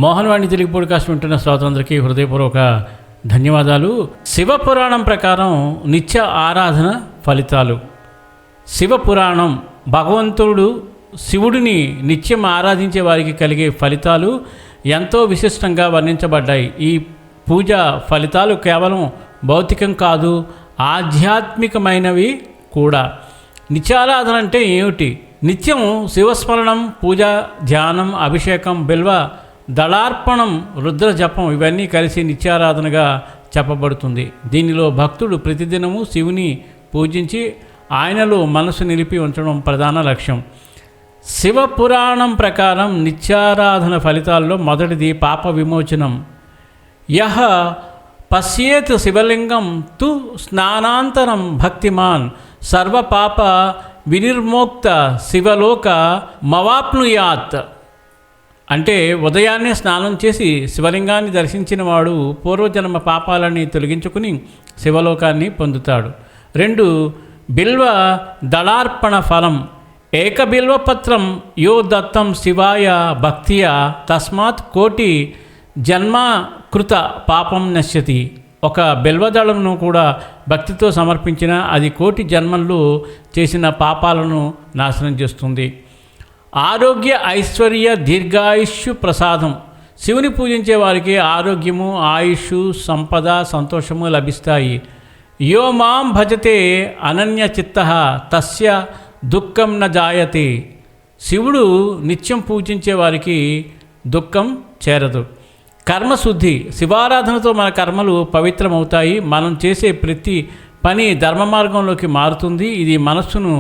Mohan Vani Telugu podcast వింటున్న శ్రోతలందరికీ హృదయపూర్వక ధన్యవాదాలు. శివపురాణం ప్రకారం నిత్య ఆరాధన ఫలితాలు. శివపురాణం భగవంతుడు శివుడిని నిత్యం ఆరాధించే వారికి కలిగే ఫలితాలు ఎంతో విశిష్టంగా వర్ణించబడ్డాయి. ఈ పూజ ఫలితాలు కేవలం భౌతికం కాదు, ఆధ్యాత్మికమైనవి కూడా. నిత్యారాధన అంటే ఏమిటి? నిత్యం శివస్మరణం, పూజ, ధ్యానం, అభిషేకం, బిల్వ దళార్పణం, రుద్ర జపం ఇవన్నీ కలిసి నిత్యారాధనగా చెప్పబడుతుంది. దీనిలో భక్తుడు ప్రతిదినము శివుని పూజించి ఆయనలో మనసు నిలిపి ఉంచడం ప్రధాన లక్ష్యం. శివపురాణం ప్రకారం నిత్యారాధన ఫలితాల్లో మొదటిది పాప విమోచనం. యహ పశ్యేత్ శివలింగం తు స్నానాంతరం భక్తిమాన్ సర్వపాప వినిర్మోక్త శివలోక మవాప్నుయాత్. అంటే ఉదయాన్నే స్నానం చేసి శివలింగాన్ని దర్శించిన వాడు పూర్వజన్మ పాపాలని తొలగించుకుని శివలోకాన్ని పొందుతాడు. 2 బిల్వ దళార్పణ ఫలం. ఏక బిల్వపత్రం యో దత్తం శివాయ భక్తియా తస్మాత్ కోటి జన్మ కృత పాపం నశ్యతి. ఒక బిల్వదళమును కూడా భక్తితో సమర్పించిన అది కోటి జన్మల్లో చేసిన పాపాలను నాశనం చేస్తుంది. ఆరోగ్య ఐశ్వర్య దీర్ఘాయుష్యు ప్రసాదం. శివుని పూజించే వారికి ఆరోగ్యము, ఆయుష్, సంపద, సంతోషము లభిస్తాయి. యో మాం భజతే అనన్య చిత్త తస్య దుఃఖం న జాయతే. శివుడు నిత్యం పూజించే వారికి దుఃఖం చేరదు. కర్మశుద్ధి. శివారాధనతో మన కర్మలు పవిత్రమవుతాయి. మనం చేసే ప్రతి పని ధర్మ మార్గంలోకి మారుతుంది. ఇది మనస్సును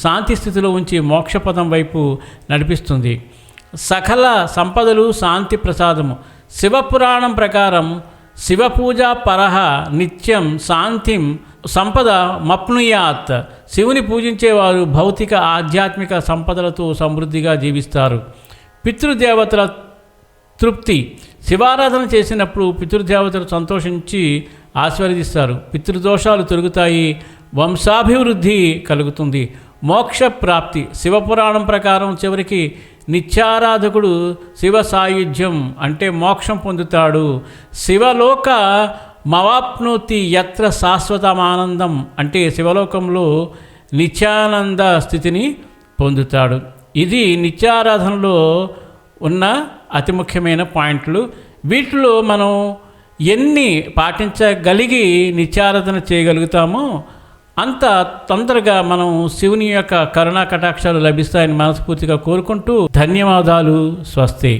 శాంతి స్థితిలో ఉంచి మోక్షపదం వైపు నడిపిస్తుంది. సకల సంపదలు శాంతి ప్రసాదము. శివపురాణం ప్రకారం శివపూజ పరహ నిత్యం శాంతిం సంపద మప్నుయాత్. శివుని పూజించేవారు భౌతిక ఆధ్యాత్మిక సంపదలతో సమృద్ధిగా జీవిస్తారు. పితృదేవతల తృప్తి. శివారాధన చేసినప్పుడు పితృదేవతలు సంతోషించి ఆశీర్వదిస్తారు. పితృదోషాలు తొలగుతాయి, వంశాభివృద్ధి కలుగుతుంది. మోక్ష ప్రాప్తి. శివపురాణం ప్రకారం చివరికి నిత్యారాధకుడు శివ సాయుధ్యం అంటే మోక్షం పొందుతాడు. శివలోక మవాప్నోతి యత్ర శాశ్వతమానందం అంటే శివలోకంలో నిత్యానంద స్థితిని పొందుతాడు. ఇది నిత్యారాధనలో ఉన్న అతి ముఖ్యమైన పాయింట్లు. వీటిలో మనం ఎన్ని పాటించగలిగి నిత్యారాధన చేయగలుగుతామో అంత తొందరగా మనం శివుని యొక్క కరుణా కటాక్షాలు లభిస్తాయని మనస్ఫూర్తిగా కోరుకుంటూ ధన్యవాదాలు. స్వస్తి.